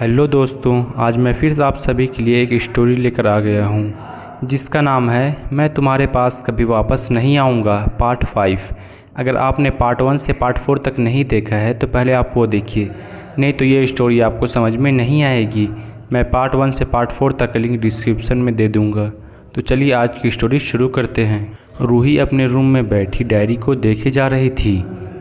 Hello दोस्तों, आज मैं फिर से आप सभी के लिए एक स्टोरी लेकर आ गया हूँ जिसका नाम है मैं तुम्हारे पास कभी वापस नहीं आऊँगा पार्ट 5। अगर आपने पार्ट 1 से पार्ट 4 तक नहीं देखा है तो पहले आप वो देखिए, नहीं तो ये स्टोरी आपको समझ में नहीं आएगी। मैं पार्ट 1 से पार्ट 4 तक का लिंक डिस्क्रिप्शन में दे दूँगा। तो चलिए आज की स्टोरी शुरू करते हैं। रूही अपने रूम में बैठी डायरी को देखे जा रही थी।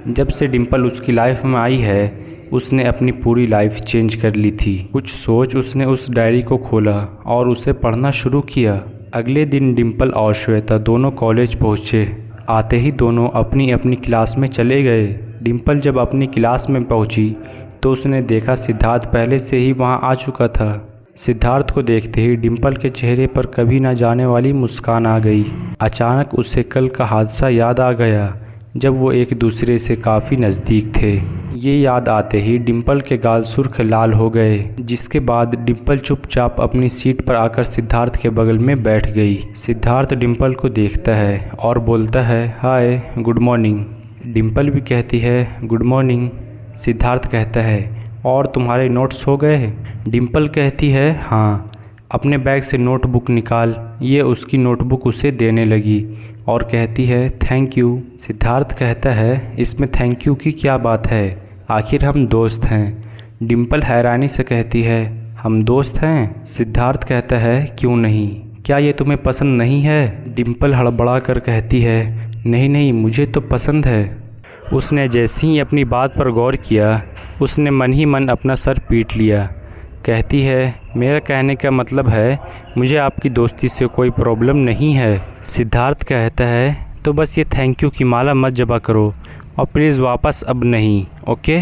जब से डिम्पल उसकी लाइफ में आई है उसने अपनी पूरी लाइफ चेंज कर ली थी। कुछ सोच उसने उस डायरी को खोला और उसे पढ़ना शुरू किया। अगले दिन डिम्पल और श्वेता दोनों कॉलेज पहुँचे। आते ही दोनों अपनी अपनी क्लास में चले गए। डिम्पल जब अपनी क्लास में पहुँची तो उसने देखा सिद्धार्थ पहले से ही वहाँ आ चुका था। सिद्धार्थ को देखते ही डिम्पल के चेहरे पर कभी ना जाने वाली मुस्कान आ गई। अचानक उसे कल का हादसा याद आ गया जब वो एक दूसरे से काफ़ी नज़दीक थे। ये याद आते ही डिम्पल के गाल सुर्ख लाल हो गए, जिसके बाद डिम्पल चुपचाप अपनी सीट पर आकर सिद्धार्थ के बगल में बैठ गई। सिद्धार्थ डिम्पल को देखता है और बोलता है हाय गुड मॉर्निंग। डिम्पल भी कहती है गुड मॉर्निंग। सिद्धार्थ कहता है और तुम्हारे नोट्स हो गए? डिम्पल कहती है हाँ। अपने बैग से नोटबुक निकाल। ये उसकी नोटबुक उसे देने लगी और कहती है थैंक यू। सिद्धार्थ कहता है इसमें थैंक यू की क्या बात है, आखिर हम दोस्त हैं। डिम्पल हैरानी से कहती है हम दोस्त हैं? सिद्धार्थ कहता है क्यों नहीं, क्या ये तुम्हें पसंद नहीं है? डिम्पल हड़बड़ा कर कहती है नहीं नहीं मुझे तो पसंद है। उसने जैसे ही अपनी बात पर गौर किया उसने मन ही मन अपना सर पीट लिया। कहती है मेरा कहने का मतलब है मुझे आपकी दोस्ती से कोई प्रॉब्लम नहीं है। सिद्धार्थ कहता है तो बस ये थैंक यू की माला मत जबा करो और प्लीज़ वापस अब नहीं, ओके?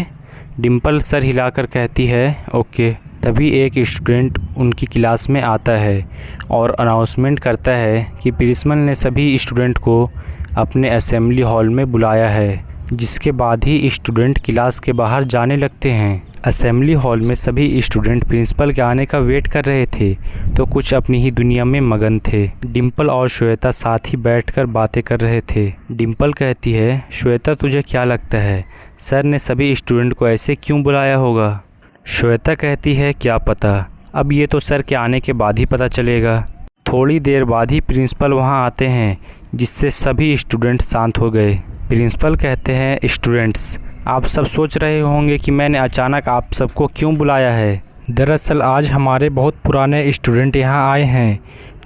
डिम्पल सर हिलाकर कहती है ओके। तभी एक स्टूडेंट उनकी क्लास में आता है और अनाउंसमेंट करता है कि प्रिंसिपल ने सभी स्टूडेंट को अपने असेंबली हॉल में बुलाया है। जिसके बाद ही स्टूडेंट क्लास के बाहर जाने लगते हैं। असेंबली हॉल में सभी स्टूडेंट प्रिंसिपल के आने का वेट कर रहे थे तो कुछ अपनी ही दुनिया में मगन थे। डिम्पल और श्वेता साथ ही बैठकर बातें कर रहे थे। डिम्पल कहती है श्वेता तुझे क्या लगता है सर ने सभी स्टूडेंट को ऐसे क्यों बुलाया होगा? श्वेता कहती है क्या पता, अब ये तो सर के आने के बाद ही पता चलेगा। थोड़ी देर बाद ही प्रिंसिपल वहाँ आते हैं जिससे सभी स्टूडेंट शांत हो गए। प्रिंसिपल कहते हैं स्टूडेंट्स आप सब सोच रहे होंगे कि मैंने अचानक आप सबको क्यों बुलाया है। दरअसल आज हमारे बहुत पुराने स्टूडेंट यहाँ आए हैं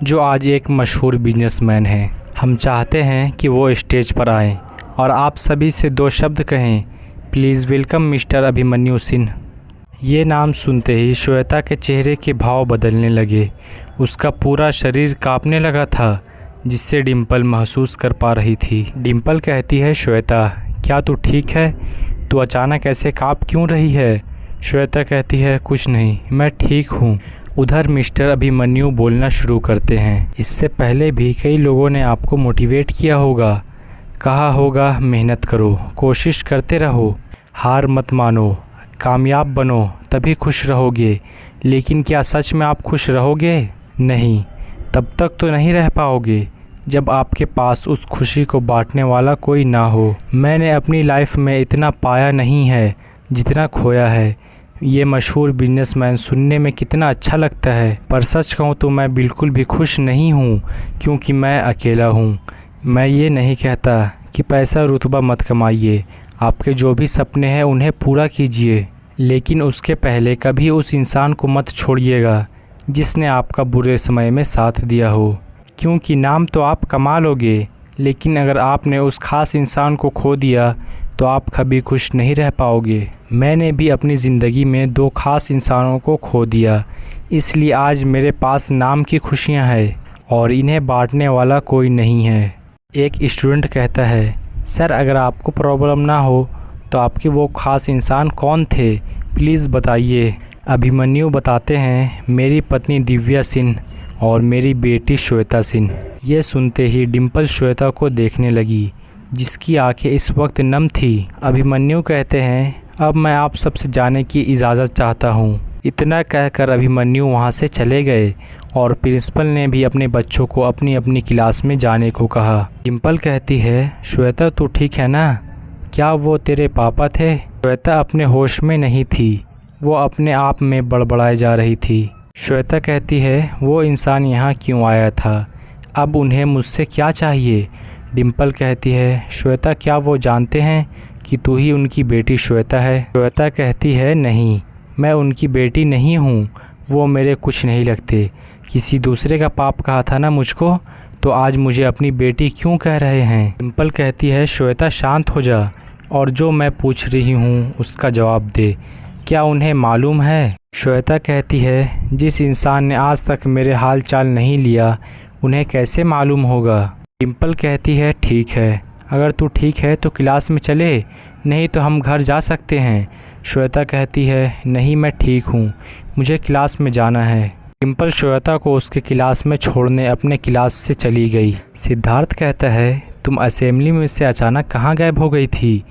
जो आज एक मशहूर बिजनेसमैन हैं। हम चाहते हैं कि वो स्टेज पर आएँ और आप सभी से 2 शब्द कहें। Please welcome mister Abhimanyu Singh. ये नाम सुनते ही श्वेता के चेहरे के भाव बदलने लगे। उसका पूरा शरीर काँपने लगा था जिससे डिम्पल महसूस कर पा रही थी। डिम्पल कहती है श्वेता क्या तू ठीक है? तू अचानक ऐसे काँप क्यों रही है? श्वेता कहती है कुछ नहीं, मैं ठीक हूँ। उधर मिस्टर अभिमन्यु बोलना शुरू करते हैं इससे पहले भी कई लोगों ने आपको मोटिवेट किया होगा, कहा होगा मेहनत करो, कोशिश करते रहो, हार मत मानो, कामयाब बनो तभी खुश रहोगे। लेकिन क्या सच में आप खुश रहोगे? नहीं, तब तक तो नहीं रह पाओगे जब आपके पास उस खुशी को बांटने वाला कोई ना हो। मैंने अपनी लाइफ में इतना पाया नहीं है जितना खोया है। ये मशहूर बिजनेसमैन सुनने में कितना अच्छा लगता है, पर सच कहूँ तो मैं बिल्कुल भी खुश नहीं हूँ क्योंकि मैं अकेला हूँ। मैं ये नहीं कहता कि पैसा रुतबा मत कमाइए, आपके जो भी सपने हैं उन्हें पूरा कीजिए, लेकिन उसके पहले कभी उस इंसान को मत छोड़िएगा जिसने आपका बुरे समय में साथ दिया हो। क्योंकि नाम तो आप कमा लोगे लेकिन अगर आपने उस खास इंसान को खो दिया तो आप कभी खुश नहीं रह पाओगे। मैंने भी अपनी ज़िंदगी में 2 खास इंसानों को खो दिया, इसलिए आज मेरे पास नाम की खुशियां हैं और इन्हें बांटने वाला कोई नहीं है। एक स्टूडेंट कहता है सर अगर आपको प्रॉब्लम ना हो तो आपके वो खास इंसान कौन थे, प्लीज़ बताइए। अभिमन्यु बताते हैं मेरी पत्नी दिव्या सिंह और मेरी बेटी श्वेता सिंह। ये सुनते ही डिम्पल श्वेता को देखने लगी जिसकी आंखें इस वक्त नम थी। अभिमन्यु कहते हैं अब मैं आप सबसे जाने की इजाज़त चाहता हूँ। इतना कहकर अभिमन्यु वहाँ से चले गए और प्रिंसिपल ने भी अपने बच्चों को अपनी अपनी क्लास में जाने को कहा। डिम्पल कहती है श्वेता तू ठीक है ना? क्या वो तेरे पापा थे? श्वेता अपने होश में नहीं थी, वो अपने आप में बड़बड़ाए जा रही थी। श्वेता कहती है, वो इंसान यहाँ क्यों आया था? अब उन्हें मुझसे क्या चाहिए? डिम्पल कहती है, श्वेता क्या वो जानते हैं कि तू ही उनकी बेटी श्वेता है? श्वेता कहती है, नहीं, मैं उनकी बेटी नहीं हूँ, वो मेरे कुछ नहीं लगते। किसी दूसरे का पाप कहा था ना मुझको, तो आज मुझे अपनी बेटी क्यों कह रहे हैं? डिम्पल कहती है, श्वेता शांत हो जा और जो मैं पूछ रही हूँ उसका जवाब दे। क्या उन्हें मालूम है? श्वेता कहती है, जिस इंसान ने आज तक मेरे हाल चाल नहीं लिया उन्हें कैसे मालूम होगा? डिम्पल कहती है, ठीक है, अगर तू ठीक है तो क्लास में चले, नहीं तो हम घर जा सकते हैं। श्वेता कहती है, नहीं मैं ठीक हूँ, मुझे क्लास में जाना है। डिम्पल श्वेता को उसके क्लास में छोड़ने अपने क्लास से चली गई। सिद्धार्थ कहता है, तुम असेंबली में से अचानक कहाँ गायब हो गई थी?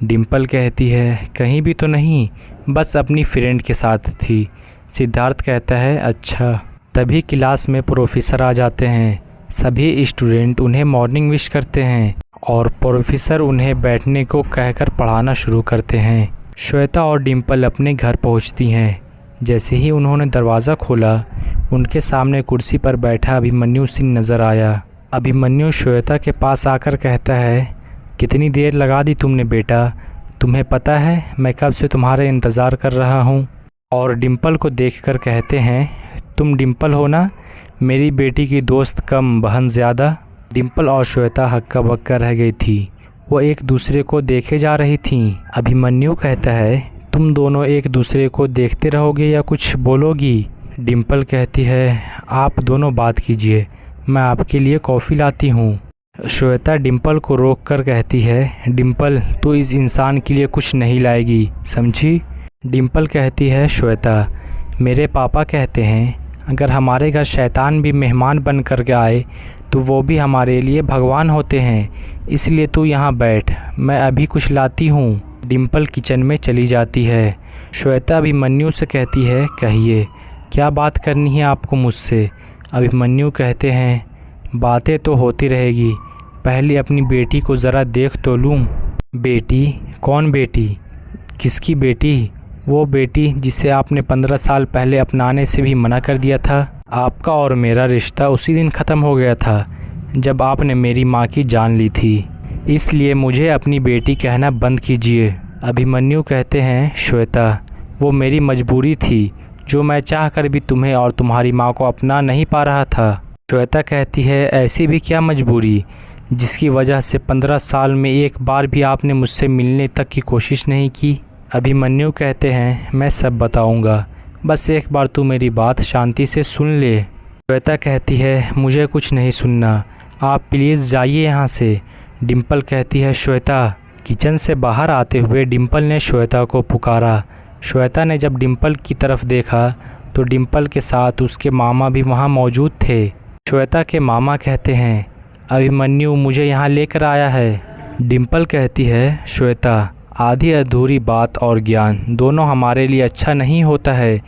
डिम्पल कहती है, कहीं भी तो नहीं, बस अपनी फ्रेंड के साथ थी। सिद्धार्थ कहता है, अच्छा। तभी क्लास में प्रोफेसर आ जाते हैं। सभी स्टूडेंट उन्हें मॉर्निंग विश करते हैं और प्रोफेसर उन्हें बैठने को कहकर पढ़ाना शुरू करते हैं। श्वेता और डिम्पल अपने घर पहुंचती हैं। जैसे ही उन्होंने दरवाज़ा खोला, उनके सामने कुर्सी पर बैठा अभिमन्यु सिंह नज़र आया। अभिमन्यु श्वेता के पास आकर कहता है, कितनी देर लगा दी तुमने बेटा? तुम्हें पता है मैं कब से तुम्हारे इंतज़ार कर रहा हूँ। और डिम्पल को देखकर कहते हैं, तुम डिम्पल हो ना, मेरी बेटी की दोस्त कम बहन ज़्यादा? डिम्पल और श्वेता हक्का बक्का रह गई थी। वो एक दूसरे को देखे जा रही थीं। अभिमन्यु कहता है, तुम दोनों एक दूसरे को देखते रहोगे या कुछ बोलोगी? डिम्पल कहती है, आप दोनों बात कीजिए, मैं आपके लिए कॉफ़ी लाती हूँ। श्वेता डिम्पल को रोककर कहती है, डिम्पल तू इस इंसान के लिए कुछ नहीं लाएगी, समझी? डिम्पल कहती है, श्वेता मेरे पापा कहते हैं अगर हमारे घर शैतान भी मेहमान बन कर आए तो वो भी हमारे लिए भगवान होते हैं, इसलिए तू यहाँ बैठ, मैं अभी कुछ लाती हूँ। डिम्पल किचन में चली जाती है। श्वेता अभिमन्यु से कहती है, कहिए क्या बात करनी है आपको मुझसे? अभिमन्यु कहते हैं, बातें तो होती रहेगी, पहले अपनी बेटी को ज़रा देख तो लूँ। बेटी? कौन बेटी? किसकी बेटी? वो बेटी जिसे आपने 15 साल पहले अपनाने से भी मना कर दिया था। आपका और मेरा रिश्ता उसी दिन ख़त्म हो गया था जब आपने मेरी माँ की जान ली थी, इसलिए मुझे अपनी बेटी कहना बंद कीजिए। अभिमन्यु कहते हैं, श्वेता वो मेरी मजबूरी थी, जो मैं चाह कर भी तुम्हें और तुम्हारी माँ को अपना नहीं पा रहा था। श्वेता कहती है, ऐसी भी क्या मजबूरी जिसकी वजह से 15 साल में एक बार भी आपने मुझसे मिलने तक की कोशिश नहीं की? अभिमन्यु कहते हैं, मैं सब बताऊंगा, बस एक बार तू मेरी बात शांति से सुन ले। श्वेता कहती है, मुझे कुछ नहीं सुनना, आप प्लीज़ जाइए यहाँ से। डिम्पल कहती है, श्वेता। किचन से बाहर आते हुए डिम्पल ने श्वेता को पुकारा। श्वेता ने जब डिम्पल की तरफ देखा तो डिम्पल के साथ उसके मामा भी वहाँ मौजूद थे। श्वेता के मामा कहते हैं, अभिमन्यु मुझे यहाँ लेकर आया है। डिम्पल कहती है, श्वेता आधी अधूरी बात और ज्ञान दोनों हमारे लिए अच्छा नहीं होता है,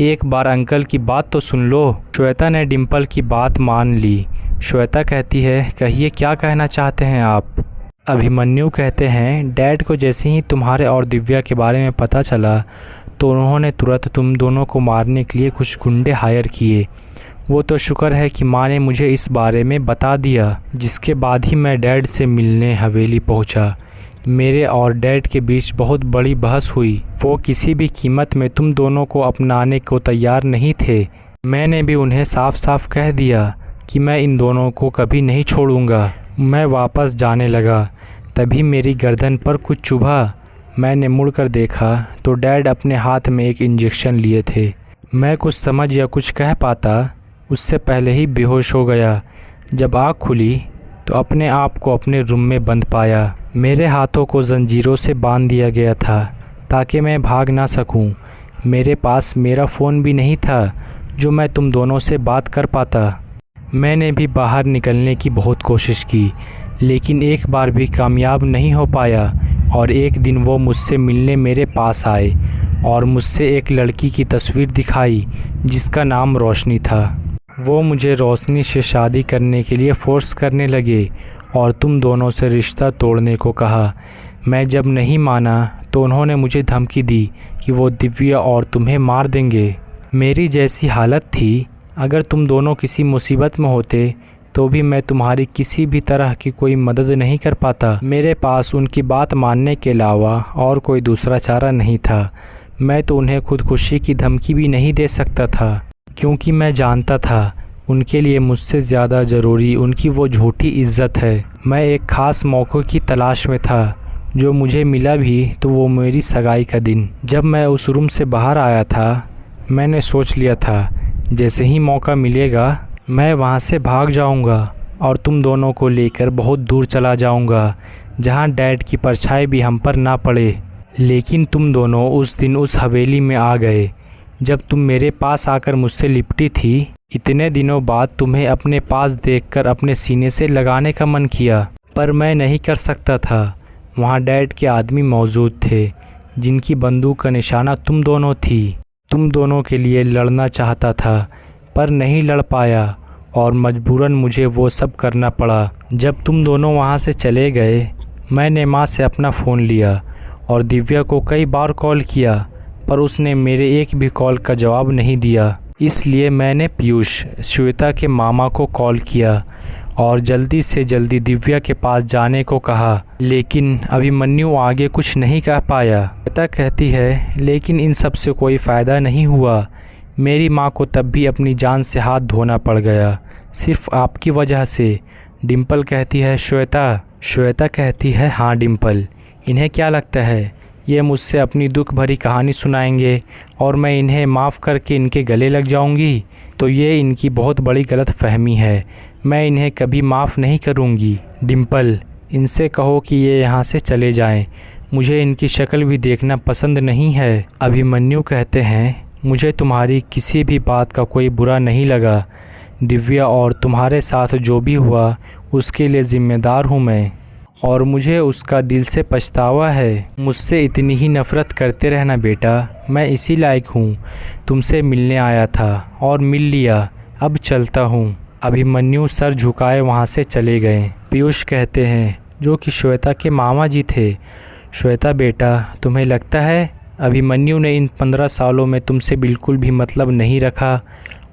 एक बार अंकल की बात तो सुन लो। श्वेता ने डिम्पल की बात मान ली। श्वेता कहती है, कहिए क्या कहना चाहते हैं आप? अभिमन्यु कहते हैं, डैड को जैसे ही तुम्हारे और दिव्या के बारे में पता चला तो उन्होंने तुरंत तुम दोनों को मारने के लिए कुछ गुंडे हायर किए। वो तो शुक्र है कि माँ ने मुझे इस बारे में बता दिया, जिसके बाद ही मैं डैड से मिलने हवेली पहुँचा। मेरे और डैड के बीच बहुत बड़ी बहस हुई। वो किसी भी कीमत में तुम दोनों को अपनाने को तैयार नहीं थे। मैंने भी उन्हें साफ साफ कह दिया कि मैं इन दोनों को कभी नहीं छोड़ूंगा। मैं वापस जाने लगा, तभी मेरी गर्दन पर कुछ चुभा। मैंने मुड़कर देखा तो डैड अपने हाथ में एक इंजेक्शन लिए थे। मैं कुछ समझ या कुछ कह पाता उससे पहले ही बेहोश हो गया। जब आँख खुली तो अपने आप को अपने रूम में बंद पाया। मेरे हाथों को जंजीरों से बांध दिया गया था ताकि मैं भाग ना सकूं। मेरे पास मेरा फ़ोन भी नहीं था जो मैं तुम दोनों से बात कर पाता। मैंने भी बाहर निकलने की बहुत कोशिश की, लेकिन एक बार भी कामयाब नहीं हो पाया। और एक दिन वो मुझसे मिलने मेरे पास आए और मुझसे एक लड़की की तस्वीर दिखाई जिसका नाम रोशनी था। वो मुझे रोशनी से शादी करने के लिए फ़ोर्स करने लगे और तुम दोनों से रिश्ता तोड़ने को कहा। मैं जब नहीं माना तो उन्होंने मुझे धमकी दी कि वो दिव्या और तुम्हें मार देंगे। मेरी जैसी हालत थी, अगर तुम दोनों किसी मुसीबत में होते तो भी मैं तुम्हारी किसी भी तरह की कोई मदद नहीं कर पाता। मेरे पास उनकी बात मानने के अलावा और कोई दूसरा चारा नहीं था। मैं तो उन्हें खुदकुशी की धमकी भी नहीं दे सकता था, क्योंकि मैं जानता था उनके लिए मुझसे ज़्यादा ज़रूरी उनकी वो झूठी इज्जत है। मैं एक ख़ास मौके की तलाश में था, जो मुझे मिला भी तो वो मेरी सगाई का दिन। जब मैं उस रूम से बाहर आया था, मैंने सोच लिया था जैसे ही मौका मिलेगा मैं वहाँ से भाग जाऊँगा और तुम दोनों को लेकर बहुत दूर चला जाऊँगा, जहाँ डैड की परछाई भी हम पर ना पड़े। लेकिन तुम दोनों उस दिन उस हवेली में आ गए जब तुम मेरे पास आकर मुझसे लिपटी थी। इतने दिनों बाद तुम्हें अपने पास देखकर अपने सीने से लगाने का मन किया, पर मैं नहीं कर सकता था। वहाँ डैड के आदमी मौजूद थे, जिनकी बंदूक का निशाना तुम दोनों थी। तुम दोनों के लिए लड़ना चाहता था, पर नहीं लड़ पाया और मजबूरन मुझे वो सब करना पड़ा। जब तुम दोनों वहाँ से चले गए, मैंने माँ से अपना फ़ोन लिया और दिव्या को कई बार कॉल किया, पर उसने मेरे एक भी कॉल का जवाब नहीं दिया। इसलिए मैंने पीयूष, श्वेता के मामा को कॉल किया और जल्दी से जल्दी दिव्या के पास जाने को कहा। लेकिन अभिमन्यु आगे कुछ नहीं कह पाया। श्वेता कहती है, लेकिन इन सब से कोई फ़ायदा नहीं हुआ। मेरी माँ को तब भी अपनी जान से हाथ धोना पड़ गया, सिर्फ आपकी वजह से। डिम्पल कहती है, श्वेता कहती है, हाँ डिम्पल, इन्हें क्या लगता है ये मुझसे अपनी दुख भरी कहानी सुनाएंगे और मैं इन्हें माफ़ करके इनके गले लग जाऊंगी? तो ये इनकी बहुत बड़ी गलत फहमी है। मैं इन्हें कभी माफ़ नहीं करूंगी। डिम्पल, इनसे कहो कि ये यहाँ से चले जाएं। मुझे इनकी शक्ल भी देखना पसंद नहीं है। अभिमन्यु कहते हैं, मुझे तुम्हारी किसी भी बात का कोई बुरा नहीं लगा। दिव्या और तुम्हारे साथ जो भी हुआ उसके लिए ज़िम्मेदार हूँ मैं, और मुझे उसका दिल से पछतावा है। मुझसे इतनी ही नफ़रत करते रहना बेटा, मैं इसी लायक हूँ। तुमसे मिलने आया था और मिल लिया, अब चलता हूँ। अभिमन्यु सर झुकाए वहाँ से चले गए। पीयूष कहते हैं, जो कि श्वेता के मामा जी थे, श्वेता बेटा, तुम्हें लगता है अभिमन्यु ने इन 15 सालों में तुमसे बिल्कुल भी मतलब नहीं रखा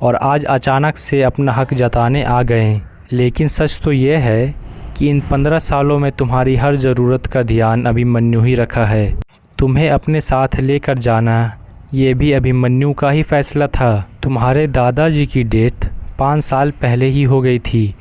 और आज अचानक से अपना हक जताने आ गए? लेकिन सच तो ये है कि इन 15 सालों में तुम्हारी हर ज़रूरत का ध्यान अभिमन्यु ही रखा है। तुम्हें अपने साथ लेकर जाना ये भी अभिमन्यु का ही फैसला था। तुम्हारे दादाजी की डेथ 5 साल पहले ही हो गई थी।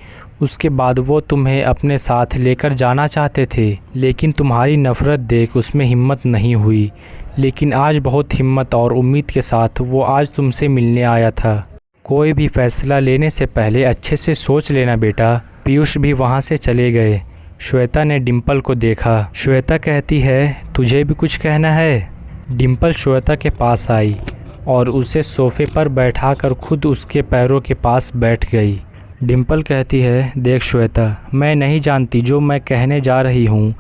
उसके बाद वो तुम्हें अपने साथ लेकर जाना चाहते थे, लेकिन तुम्हारी नफ़रत देख उसमें हिम्मत नहीं हुई। लेकिन आज बहुत हिम्मत और उम्मीद के साथ वो आज तुमसे मिलने आया था। कोई भी फैसला लेने से पहले अच्छे से सोच लेना बेटा। पीयूष भी वहाँ से चले गए। श्वेता ने डिम्पल को देखा। श्वेता कहती है, तुझे भी कुछ कहना है? डिम्पल श्वेता के पास आई और उसे सोफे पर बैठाकर खुद उसके पैरों के पास बैठ गई। डिम्पल कहती है, देख श्वेता, मैं नहीं जानती जो मैं कहने जा रही हूँ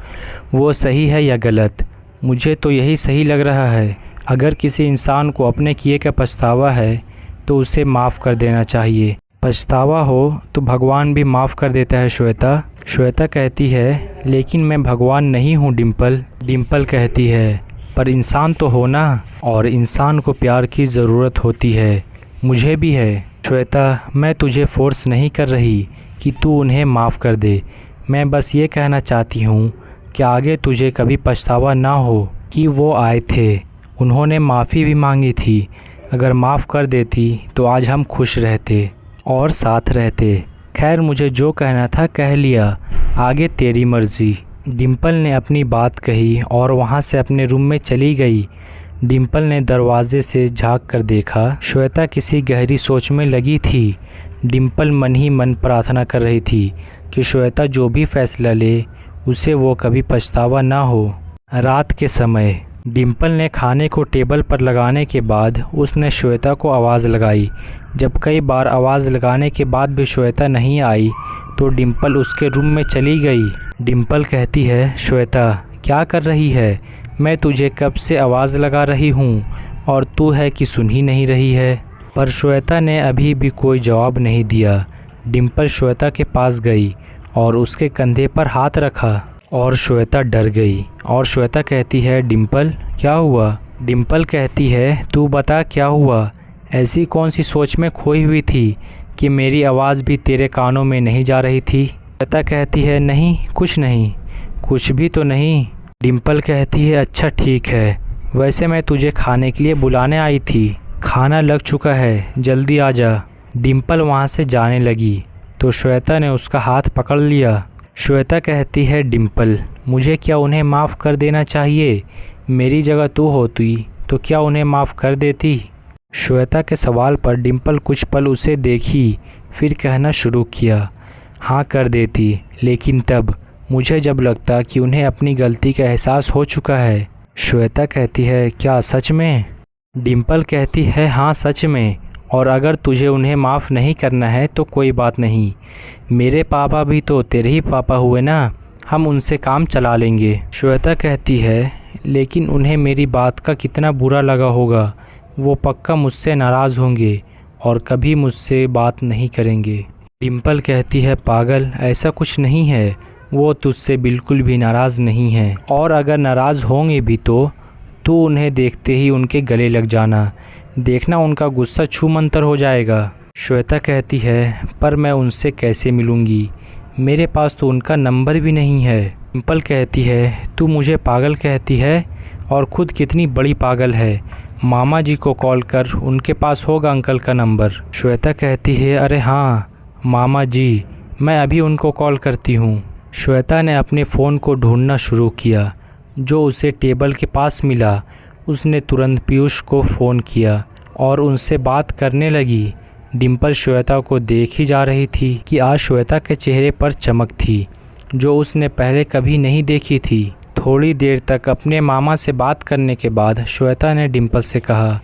वो सही है या गलत। मुझे तो यही सही लग रहा है। अगर किसी इंसान को अपने किए का पछतावा है तो उसे माफ़ कर देना चाहिए। पछतावा हो तो भगवान भी माफ़ कर देता है श्वेता। श्वेता कहती है, लेकिन मैं भगवान नहीं हूँ डिम्पल। डिम्पल कहती है, पर इंसान तो हो ना, और इंसान को प्यार की ज़रूरत होती है। मुझे भी है। श्वेता, मैं तुझे फोर्स नहीं कर रही कि तू उन्हें माफ़ कर दे। मैं बस ये कहना चाहती हूँ कि आगे तुझे कभी पछतावा ना हो कि वो आए थे। उन्होंने माफ़ी भी मांगी थी। अगर माफ़ कर देती तो आज हम खुश रहते और साथ रहते। खैर, मुझे जो कहना था कह लिया, आगे तेरी मर्ज़ी। डिम्पल ने अपनी बात कही और वहाँ से अपने रूम में चली गई। डिम्पल ने दरवाजे से झांक कर देखा। श्वेता किसी गहरी सोच में लगी थी। डिम्पल मन ही मन प्रार्थना कर रही थी कि श्वेता जो भी फैसला ले उसे वो कभी पछतावा ना हो। रात के समय डिम्पल ने खाने को टेबल पर लगाने के बाद उसने श्वेता को आवाज़ लगाई। जब कई बार आवाज़ लगाने के बाद भी श्वेता नहीं आई तो डिम्पल उसके रूम में चली गई। डिम्पल कहती है, श्वेता क्या कर रही है? मैं तुझे कब से आवाज़ लगा रही हूँ और तू है कि सुन ही नहीं रही है। पर श्वेता ने अभी भी कोई जवाब नहीं दिया। डिम्पल श्वेता के पास गई और उसके कंधे पर हाथ रखा और श्वेता डर गई और श्वेता कहती है डिम्पल क्या हुआ। डिम्पल कहती है तू बता क्या हुआ। ऐसी कौन सी सोच में खोई हुई थी कि मेरी आवाज़ भी तेरे कानों में नहीं जा रही थी। श्वेता कहती है नहीं कुछ भी तो नहीं। डिम्पल कहती है अच्छा ठीक है, वैसे मैं तुझे खाने के लिए बुलाने आई थी, खाना लग चुका है, जल्दी आ जा। डिम्पल वहाँ से जाने लगी तो श्वेता ने उसका हाथ पकड़ लिया। श्वेता कहती है डिम्पल मुझे क्या उन्हें माफ़ कर देना चाहिए, मेरी जगह तू होती तो क्या उन्हें माफ़ कर देती। श्वेता के सवाल पर डिम्पल कुछ पल उसे देखी, फिर कहना शुरू किया हाँ कर देती, लेकिन तब मुझे जब लगता कि उन्हें अपनी गलती का एहसास हो चुका है। श्वेता कहती है क्या सच में। डिम्पल कहती है हाँ सच में, और अगर तुझे उन्हें माफ़ नहीं करना है तो कोई बात नहीं, मेरे पापा भी तो तेरे ही पापा हुए ना, हम उनसे काम चला लेंगे। श्वेता कहती है लेकिन उन्हें मेरी बात का कितना बुरा लगा होगा, वो पक्का मुझसे नाराज़ होंगे और कभी मुझसे बात नहीं करेंगे। डिम्पल कहती है पागल, ऐसा कुछ नहीं है, वो तुझसे बिल्कुल भी नाराज़ नहीं है, और अगर नाराज़ होंगे भी तो तू उन्हें देखते ही उनके गले लग जाना, देखना उनका गुस्सा छूमंतर हो जाएगा। श्वेता कहती है पर मैं उनसे कैसे मिलूँगी, मेरे पास तो उनका नंबर भी नहीं है। डिम्पल कहती है तू मुझे पागल कहती है, और ख़ुद कितनी बड़ी पागल है, मामा जी को कॉल कर, उनके पास होगा अंकल का नंबर। श्वेता कहती है अरे हाँ मामा जी, मैं अभी उनको कॉल करती हूँ। श्वेता ने अपने फ़ोन को ढूंढना शुरू किया, जो उसे टेबल के पास मिला। उसने तुरंत पीयूष को फ़ोन किया और उनसे बात करने लगी। डिम्पल श्वेता को देख ही जा रही थी कि आज श्वेता के चेहरे पर चमक थी जो उसने पहले कभी नहीं देखी थी। थोड़ी देर तक अपने मामा से बात करने के बाद श्वेता ने डिम्पल से कहा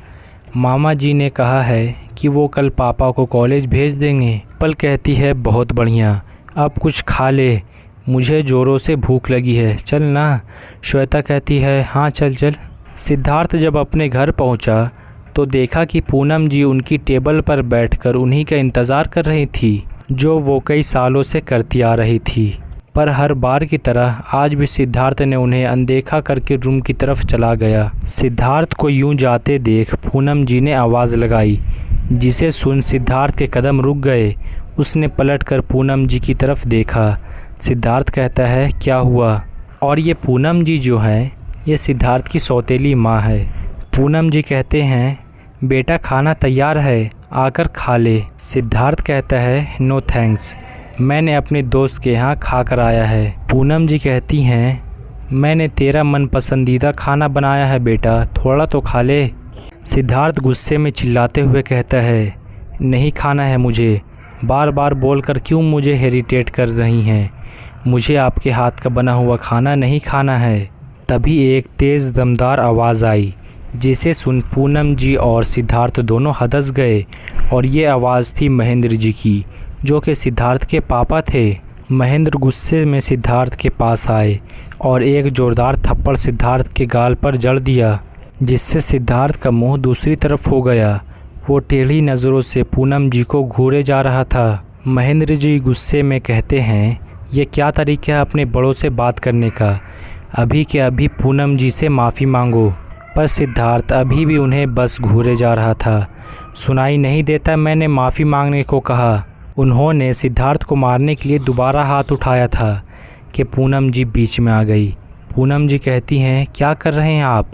मामा जी ने कहा है कि वो कल पापा को कॉलेज भेज देंगे। डिम्पल कहती है बहुत बढ़िया, अब कुछ खा ले, मुझे ज़ोरों से भूख लगी है, चल ना। श्वेता कहती है हाँ चल। सिद्धार्थ जब अपने घर पहुंचा तो देखा कि पूनम जी उनकी टेबल पर बैठकर उन्हीं का इंतज़ार कर रही थी, जो वो कई सालों से करती आ रही थी। पर हर बार की तरह आज भी सिद्धार्थ ने उन्हें अनदेखा करके रूम की तरफ चला गया। सिद्धार्थ को यूं जाते देख पूनम जी ने आवाज़ लगाई, जिसे सुन सिद्धार्थ के कदम रुक गए। उसने पलटकर पूनम जी की तरफ देखा। सिद्धार्थ कहता है क्या हुआ। और ये पूनम जी जो हैं ये सिद्धार्थ की सौतेली माँ है। पूनम जी कहते हैं बेटा खाना तैयार है, आकर खा ले। सिद्धार्थ कहता है नो थैंक्स, मैंने अपने दोस्त के यहाँ खा कर आया है। पूनम जी कहती हैं मैंने तेरा मन पसंदीदा खाना बनाया है बेटा, थोड़ा तो खा ले। सिद्धार्थ गुस्से में चिल्लाते हुए कहता है नहीं खाना है मुझे, बार बार बोलकर क्यों मुझे हेरिटेट कर रही हैं, मुझे आपके हाथ का बना हुआ खाना नहीं खाना है। तभी एक तेज़ दमदार आवाज़ आई, जिसे सुन पूनम जी और सिद्धार्थ दोनों हदस गए, और ये आवाज़ थी महेंद्र जी की, जो कि सिद्धार्थ के पापा थे। महेंद्र गुस्से में सिद्धार्थ के पास आए और एक ज़ोरदार थप्पड़ सिद्धार्थ के गाल पर जड़ दिया, जिससे सिद्धार्थ का मुंह दूसरी तरफ हो गया। वो टेढ़ी नज़रों से पूनम जी को घूरे जा रहा था। महेंद्र जी गुस्से में कहते हैं ये क्या तरीका है अपने बड़ों से बात करने का, अभी के अभी पूनम जी से माफ़ी मांगो। पर सिद्धार्थ अभी भी उन्हें बस घूरे जा रहा था। सुनाई नहीं देता, मैंने माफ़ी मांगने को कहा। उन्होंने सिद्धार्थ को मारने के लिए दोबारा हाथ उठाया था कि पूनम जी बीच में आ गई। पूनम जी कहती हैं क्या कर रहे हैं आप,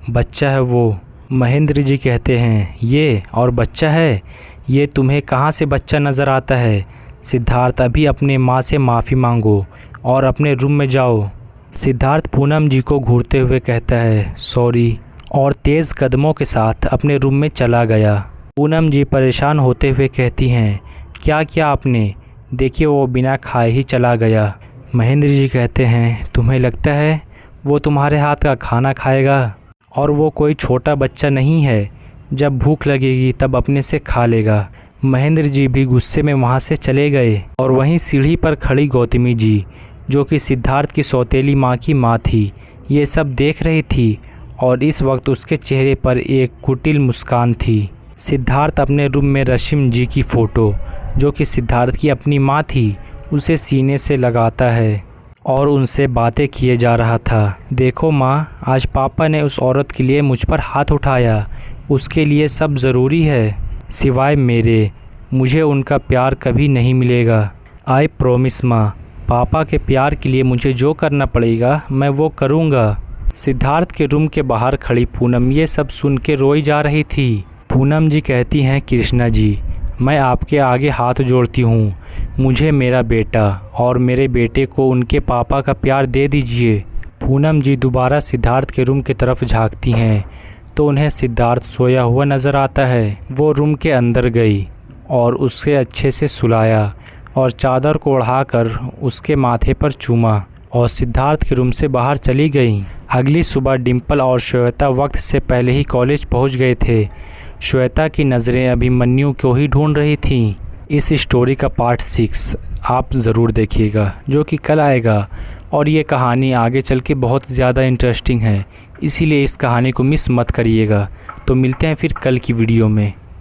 बच्चा है वो। महेंद्र जी कहते हैं ये और बच्चा है, ये तुम्हें कहाँ से बच्चा नज़र आता है। सिद्धार्थ अभी अपने माँ से माफ़ी मांगो और अपने रूम में जाओ। सिद्धार्थ पूनम जी को घूरते हुए कहता है सॉरी, और तेज़ कदमों के साथ अपने रूम में चला गया। पूनम जी परेशान होते हुए कहती हैं क्या किया आपने, देखिए वो बिना खाए ही चला गया। महेंद्र जी कहते हैं तुम्हें लगता है वो तुम्हारे हाथ का खाना खाएगा, और वो कोई छोटा बच्चा नहीं है, जब भूख लगेगी तब अपने से खा लेगा। महेंद्र जी भी गुस्से में वहाँ से चले गए, और वहीं सीढ़ी पर खड़ी गौतमी जी, जो कि सिद्धार्थ की सौतेली माँ की माँ थी, ये सब देख रही थी, और इस वक्त उसके चेहरे पर एक कुटिल मुस्कान थी। सिद्धार्थ अपने रूम में रश्मि जी की फ़ोटो, जो कि सिद्धार्थ की अपनी माँ थी, उसे सीने से लगाता है और उनसे बातें किए जा रहा था। देखो माँ, आज पापा ने उस औरत के लिए मुझ पर हाथ उठाया। उसके लिए सब ज़रूरी है, सिवाय मेरे। मुझे उनका प्यार कभी नहीं मिलेगा। आई प्रॉमिस माँ, पापा के प्यार के लिए मुझे जो करना पड़ेगा मैं वो करूँगा। सिद्धार्थ के रूम के बाहर खड़ी पूनम ये सब सुन के रोई जा रही थी। पूनम जी कहती हैं, कृष्णा जी, मैं आपके आगे हाथ जोड़ती हूँ। मुझे मेरा बेटा और मेरे बेटे को उनके पापा का प्यार दे दीजिए। पूनम जी दोबारा सिद्धार्थ के रूम की तरफ झांकती हैं तो उन्हें सिद्धार्थ सोया हुआ नज़र आता है। वो रूम के अंदर गई और उसे अच्छे से सुलाया और चादर को ओढ़ाकर उसके माथे पर चूमा और सिद्धार्थ के रूम से बाहर चली गई। अगली सुबह डिम्पल और श्वेता वक्त से पहले ही कॉलेज पहुंच गए थे। श्वेता की नज़रें अभिमन्यु को ही ढूंढ रही थीं। इस स्टोरी का पार्ट 6 आप ज़रूर देखिएगा, जो कि कल आएगा। और ये कहानी आगे चल के बहुत ज़्यादा इंटरेस्टिंग है, इसीलिए इस कहानी को मिस मत करिएगा। तो मिलते हैं फिर कल की वीडियो में।